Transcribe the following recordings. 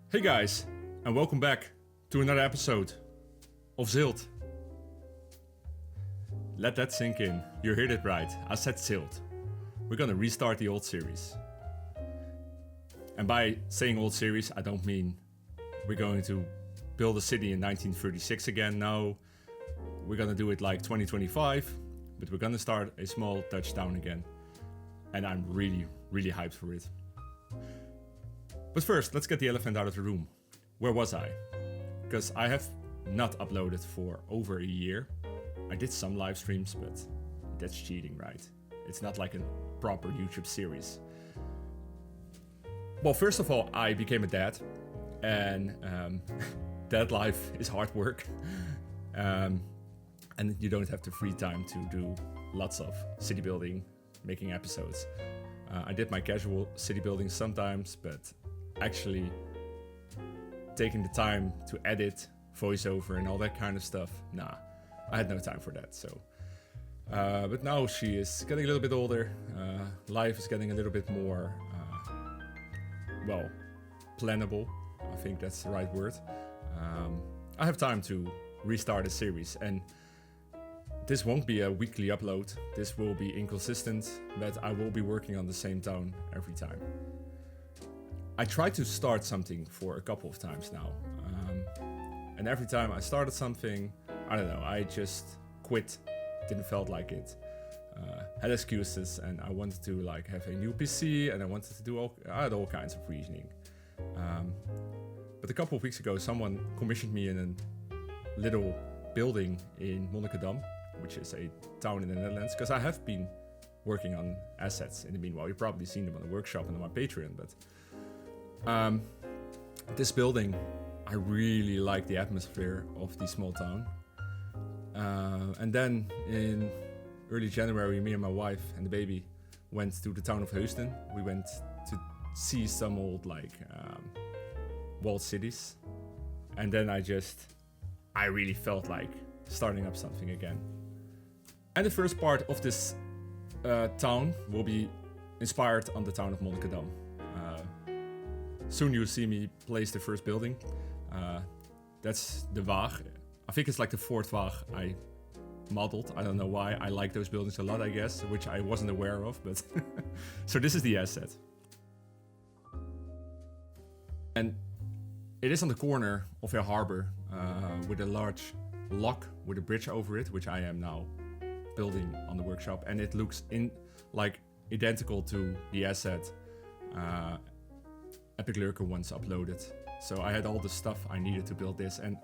Hey guys, and welcome back to another episode of ZILT. Let that sink in. You heard it right. I said ZILT. We're gonna restart the old series. And by saying old series, I don't mean we're going to build a city in 1936 again. No, we're gonna do it like 2025, but we're gonna start a small Dutch town again. And I'm really hyped for it. But first, let's get the elephant out of the room. Where was I? Because I have not uploaded for over a year. I did some live streams, but that's cheating, right? It's not like a proper YouTube series. Well, first of all, I became a dad, and dad life is hard work. And you don't have the free time to do lots of city building, making episodes. I did my casual city building sometimes, but actually taking the time to edit, voiceover and all that kind of stuff, nah, I had no time for that. So but now she is getting a little bit older, life is getting a little bit more plannable. I think that's the right word. I have time to restart a series, and this won't be a weekly upload. This will be inconsistent, but I will be working on the same town every time. I tried to start something for a couple of times now, and every time I started something, I don't know, I just quit, didn't felt like it, had excuses, and I wanted to like have a new PC, and I wanted to do I had all kinds of reasoning. But a couple of weeks ago, someone commissioned me in a little building in Monnikendam, which is a town in the Netherlands, because I have been working on assets in the meanwhile. You've probably seen them on the workshop and on my Patreon, but this building, I really like the atmosphere of the small town. And then in early January, me and my wife and the baby went to the town of Heusden. We went to see some old walled cities. And then I really felt like starting up something again. And the first part of this town will be inspired on the town of Monnikendam. Soon you'll see me place the first building. That's the Waag. I think it's like the fourth Waag I modeled. I don't know why. I like those buildings a lot, I guess, which I wasn't aware of. But so this is the asset. And it is on the corner of a harbor with a large lock with a bridge over it, which I am now building on the workshop. And it looks identical to the asset Epic Lurker once uploaded. So I had all the stuff I needed to build this, and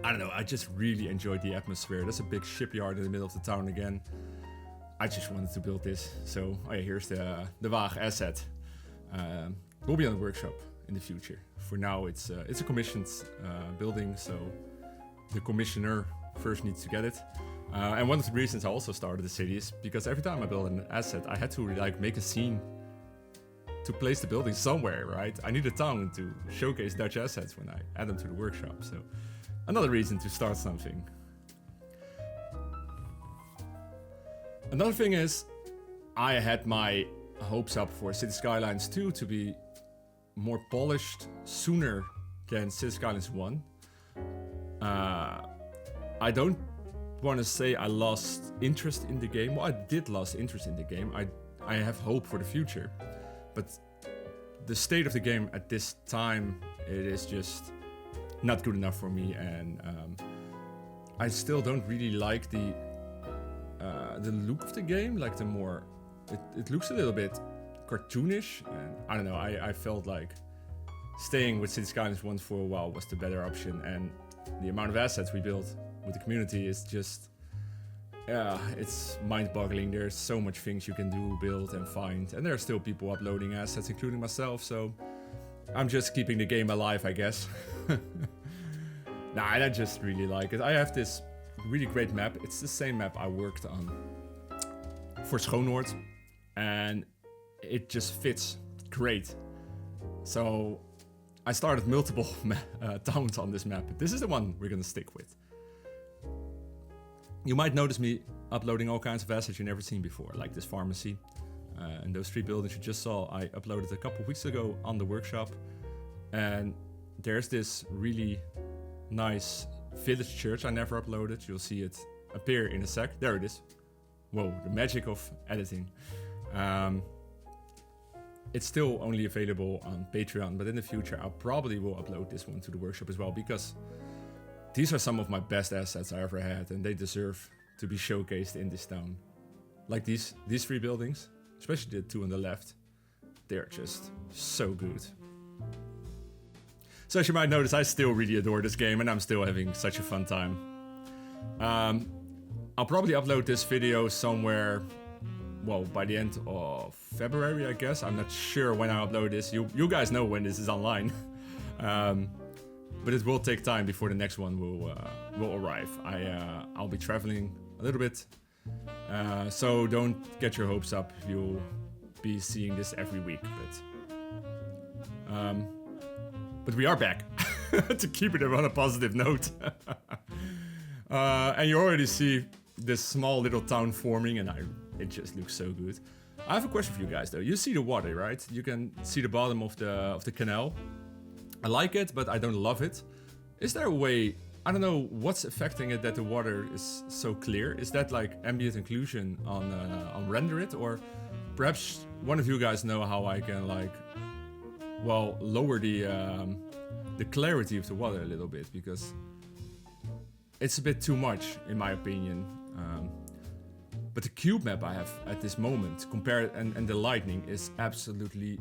I don't know, I just really enjoyed the atmosphere. There's a big shipyard in the middle of the town again. I just wanted to build this. So here's the Waag asset. We'll be on the workshop in the future. For now, it's a commissioned building, so the commissioner first needs to get it. And one of the reasons I also started the city is because every time I build an asset, I had to make a scene to place the building somewhere, right? I need a town to showcase Dutch assets when I add them to the workshop. So another reason to start something. Another thing is, I had my hopes up for City Skylines 2 to be more polished sooner than City Skylines 1. I don't want to say I lost interest in the game. Well, I did lose interest in the game. I have hope for the future. But the state of the game at this time, it is just not good enough for me, and I still don't really like the look of the game. Like it looks a little bit cartoonish, and I don't know. I felt like staying with City Skylines 1 for a while was the better option, and the amount of assets we built with the community is just. It's mind-boggling. There's so much things you can do, build and find, and there are still people uploading assets, including myself, so I'm just keeping the game alive, I guess. Nah, I just really like it. I have this really great map. It's the same map I worked on for Schoonhoord, and it just fits great. So I started multiple towns on this map. This is the one we're gonna stick with. You might notice me uploading all kinds of assets you've never seen before, like this pharmacy. And those 3 buildings you just saw, I uploaded a couple of weeks ago on the workshop. And there's this really nice village church I never uploaded. You'll see it appear in a sec. There it is. Whoa, the magic of editing. It's still only available on Patreon, but in the future I probably will upload this one to the workshop as well, because these are some of my best assets I ever had, and they deserve to be showcased in this town. Like these 3 buildings, especially the 2 on the left. They're just so good. So as you might notice, I still really adore this game, and I'm still having such a fun time. I'll probably upload this video somewhere, well, by the end of February, I guess. I'm not sure when I upload this. You guys know when this is online. But it will take time before the next one will arrive. I'll be traveling a little bit, so don't get your hopes up. You'll be seeing this every week, but we are back to keep it on a positive note. And you already see this small little town forming, and it just looks so good. I have a question for you guys though. You see the water, right? You can see the bottom of the canal. I like it, but I don't love it. Is there a way, I don't know what's affecting it, that the water is so clear? Is that like ambient occlusion on render it? Or perhaps one of you guys know how I can like, well, lower the clarity of the water a little bit, because it's a bit too much in my opinion. But the cube map I have at this moment, and the lighting is absolutely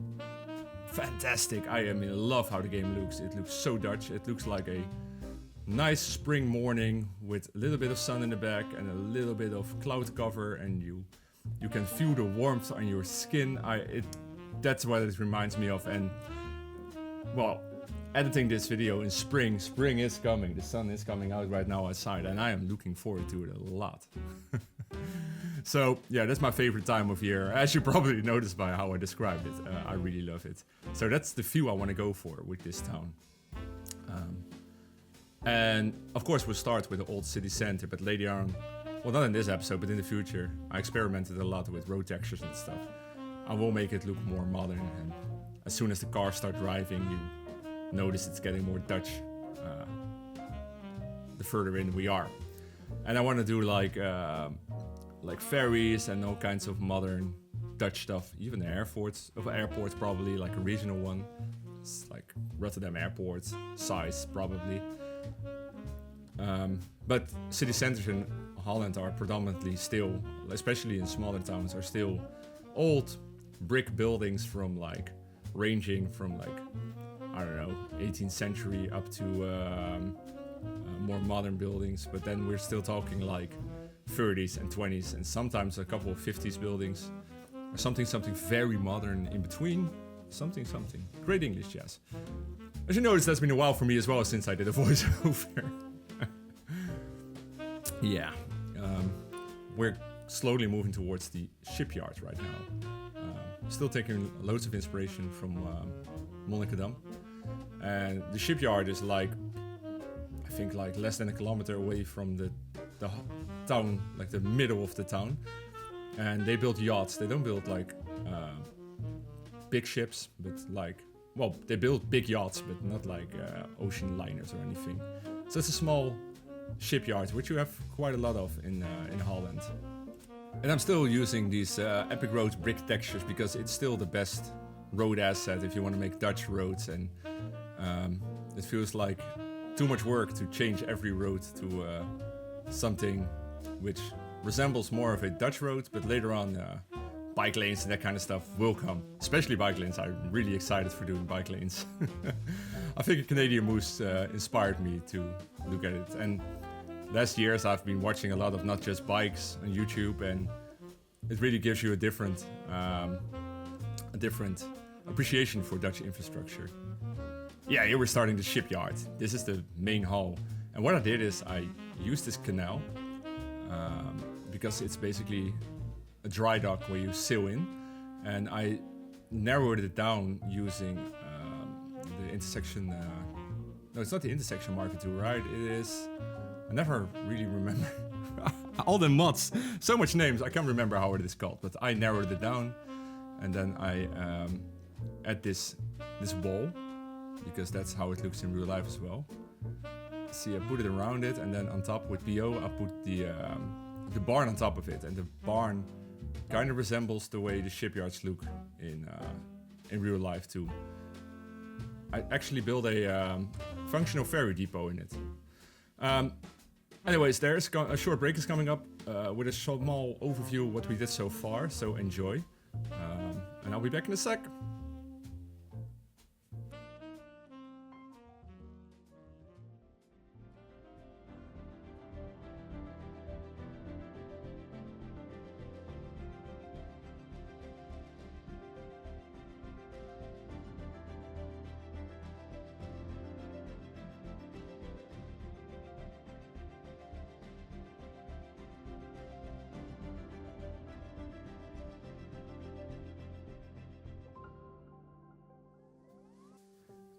fantastic. I am in love how the game looks. It looks so Dutch. It looks like a nice spring morning with a little bit of sun in the back and a little bit of cloud cover, and you can feel the warmth on your skin. That's what it reminds me of. And well, editing this video in spring is coming. The sun is coming out right now outside, and I am looking forward to it a lot. So yeah, that's my favorite time of year, as you probably noticed by how I described it. I really love it. So that's the view I want to go for with this town. And of course we'll start with the old city center, but later on, well, not in this episode, but in the future, I experimented a lot with road textures and stuff. I will make it look more modern, and as soon as the cars start driving, you notice it's getting more Dutch the further in we are. And I want to do like ferries and all kinds of modern Dutch stuff. Even the airports probably, like a regional one. It's like Rotterdam Airport size probably. But city centers in Holland are predominantly still, especially in smaller towns, are still old brick buildings from like ranging from like, I don't know, 18th century up to more modern buildings. But then we're still talking like 30s and 20s, and sometimes a couple of 50s buildings, or something very modern in between. Something. Great English, yes. As you notice, that's been a while for me as well since I did a voiceover. Yeah. We're slowly moving towards the shipyard right now. Still taking loads of inspiration from Monnikendam. And the shipyard is like, I think like less than a kilometer away from the town, like the middle of the town. And they build yachts. They don't build like big ships, but like, well, they build big yachts, but not like ocean liners or anything. So it's a small shipyard, which you have quite a lot of in Holland. And I'm still using these Epic Road brick textures because it's still the best road asset if you want to make Dutch roads, and it feels like too much work to change every road to something which resembles more of a Dutch road, but later on bike lanes and that kind of stuff will come. Especially bike lanes. I'm really excited for doing bike lanes. I think a Canadian Moose inspired me to look at it. And last years I've been watching a lot of not just bikes on YouTube, and it really gives you a different appreciation for Dutch infrastructure. Yeah, here we're starting the shipyard. This is the main hall. And what I did is I used this canal because it's basically a dry dock where you sail in, and I narrowed it down using the intersection. No, it's not the intersection marker tool, right? It is. I never really remember all the mods. So much names, I can't remember how it is called. But I narrowed it down, and then I add this wall, because that's how it looks in real life as well. See, I put it around it, and then on top with PO, I put the barn on top of it, and the barn kind of resembles the way the shipyards look in real life too. I actually built a functional ferry depot in it. Anyways, there's a short break is coming up with a small overview of what we did so far, so enjoy. And I'll be back in a sec.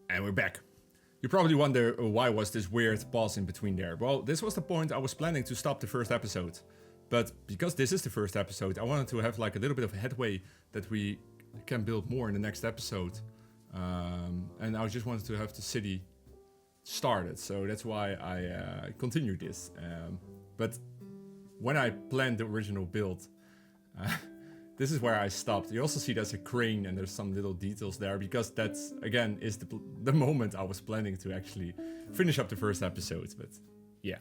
And we're back. You probably wonder why was this weird pause in between there. Well, this was the point I was planning to stop the first episode. But because this is the first episode, I wanted to have like a little bit of a headway that we can build more in the next episode. And I just wanted to have the city started. So that's why I continued this. But when I planned the original build, this is where I stopped. You also see there's a crane and there's some little details there because that's, again, is the moment I was planning to actually finish up the first episode. But yeah.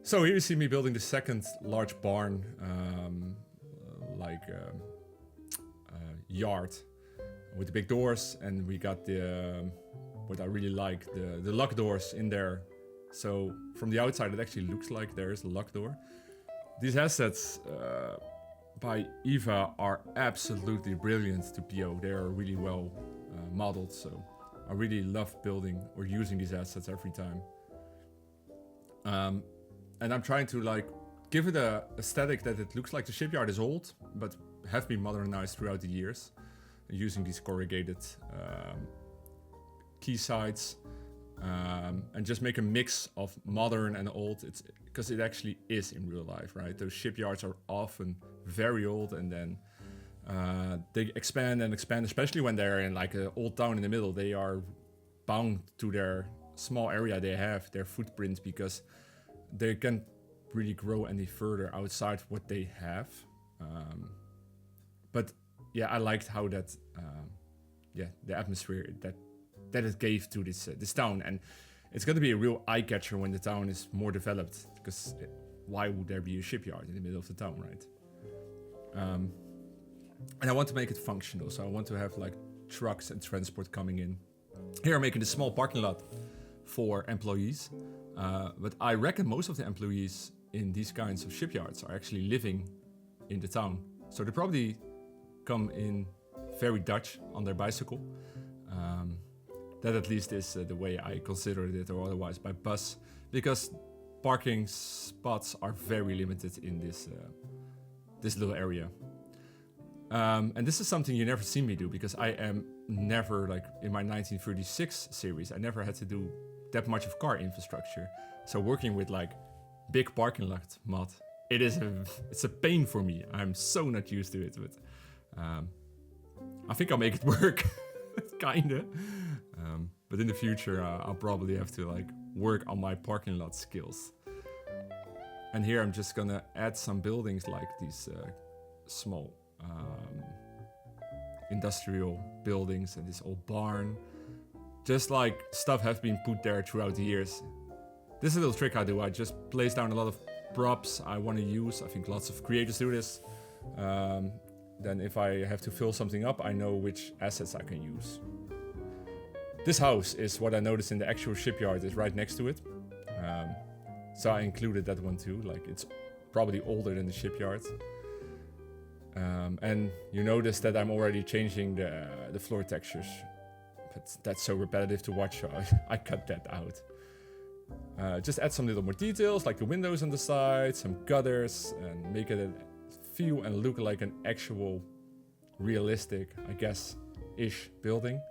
So here you see me building the second large barn, yard with the big doors. And we got the, what I really like, the lock doors in there. So from the outside, it actually looks like there is a lock door. These assets, by Eva are absolutely brilliant to PO. They are really well modeled, so I really love building or using these assets every time. And I'm trying to like give it a aesthetic that it looks like the shipyard is old, but have been modernized throughout the years, using these corrugated quaysides, and just make a mix of modern and old. It's because it actually is in real life, right? Those shipyards are often very old, and then they expand and expand, especially when they're in like an old town in the middle. They are bound to their small area they have, their footprint, because they can't really grow any further outside what they have. But yeah, I liked how that, the atmosphere that it gave to this town, and it's going to be a real eye catcher when the town is more developed, because why would there be a shipyard in the middle of the town, right? And I want to make it functional, so I want to have like trucks and transport coming in. Here I'm making a small parking lot for employees, but I reckon most of the employees in these kinds of shipyards are actually living in the town. So they probably come in very Dutch on their bicycle. That at least is the way I considered it, or otherwise by bus, because parking spots are very limited in this little area. And this is something you never see me do, because I am never, like in my 1936 series, I never had to do that much of car infrastructure. So working with like big parking lot mod, it's a pain for me. I'm so not used to it, but I think I'll make it work, kinda. But in the future, I'll probably have to like work on my parking lot skills. And here I'm just gonna add some buildings like these small industrial buildings and this old barn. Just like stuff have been put there throughout the years. This is a little trick I do. I just place down a lot of props I want to use. I think lots of creators do this. Then if I have to fill something up, I know which assets I can use. This house is what I noticed in the actual shipyard, is right next to it. So I included that one too. Like, it's probably older than the shipyard. And you notice that I'm already changing the floor textures. But that's so repetitive to watch, so I cut that out. Just add some little more details, like the windows on the side, some gutters, and make it feel and look like an actual realistic, I guess, ish building.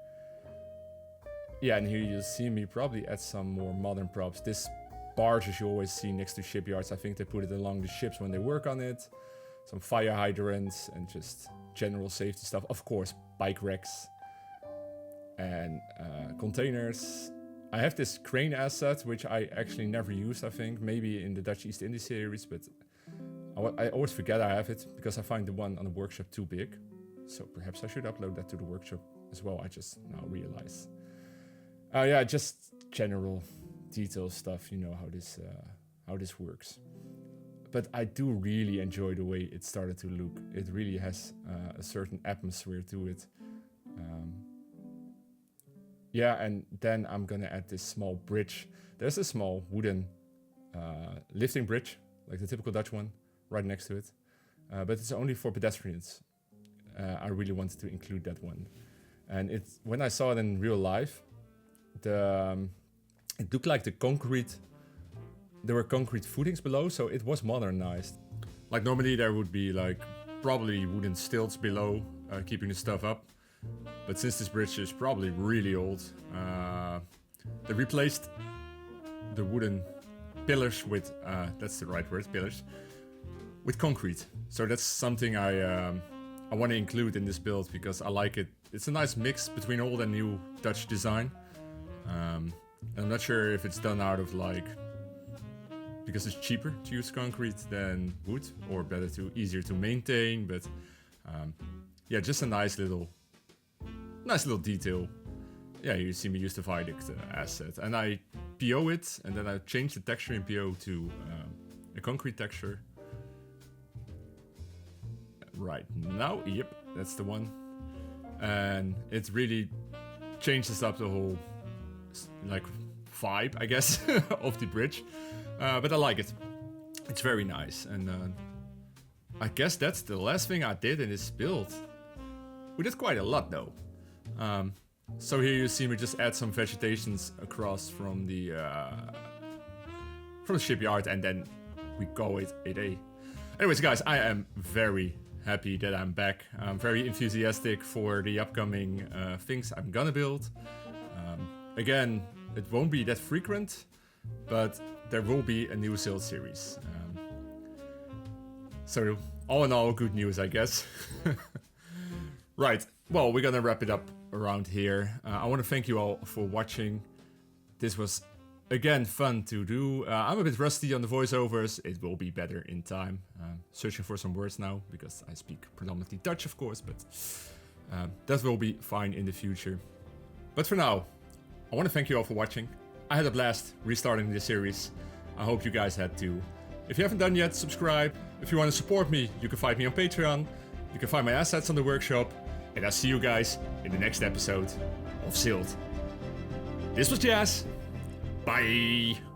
Yeah, and here you see me probably add some more modern props. This barges you always see next to shipyards, I think they put it along the ships when they work on it. Some fire hydrants and just general safety stuff. Of course, bike racks. and containers. I have this crane asset, which I actually never used, I think. Maybe in the Dutch East Indies series, but I always forget I have it because I find the one on the workshop too big. So perhaps I should upload that to the workshop as well. I just now realize. Yeah, just general detail stuff, you know, how this works. But I do really enjoy the way it started to look. It really has a certain atmosphere to it. Yeah, and then I'm gonna add this small bridge. There's a small wooden lifting bridge, like the typical Dutch one, right next to it. But it's only for pedestrians. I really wanted to include that one. And when I saw it in real life, it looked like there were concrete footings below, so it was modernized. Like normally there would be like probably wooden stilts below, keeping the stuff up. But since this bridge is probably really old, they replaced the wooden pillars with, that's the right word, pillars, with concrete. So that's something I want to include in this build because I like it. It's a nice mix between old and new Dutch design. I'm not sure if it's done out of like, because it's cheaper to use concrete than wood, or easier to maintain, but yeah, just a nice little detail. Yeah, you see me use the viaduct asset, and I PO it, and then I change the texture in PO to a concrete texture. Right now, yep, that's the one, and it really changes up the whole like vibe, I guess, of the bridge. But I like it. It's very nice, and I guess that's the last thing I did in this build. We did quite a lot though. So here you see me just add some vegetations across from the shipyard, and then we go it a day. Anyways, guys, I am very happy that I'm back. I'm very enthusiastic for the upcoming things I'm gonna build. Again, it won't be that frequent, but there will be a new ZILT series. So all in all, good news, I guess. Right, well, we're gonna wrap it up around here. I want to thank you all for watching. This was, again, fun to do. I'm a bit rusty on the voiceovers. It will be better in time. Searching for some words now, because I speak predominantly Dutch, of course, but that will be fine in the future. But for now, I want to thank you all for watching. I had a blast restarting this series. I hope you guys had too. If you haven't done yet, subscribe. If you want to support me, you can find me on Patreon. You can find my assets on the workshop. And I'll see you guys in the next episode of ZILT. This was Jazz. Bye.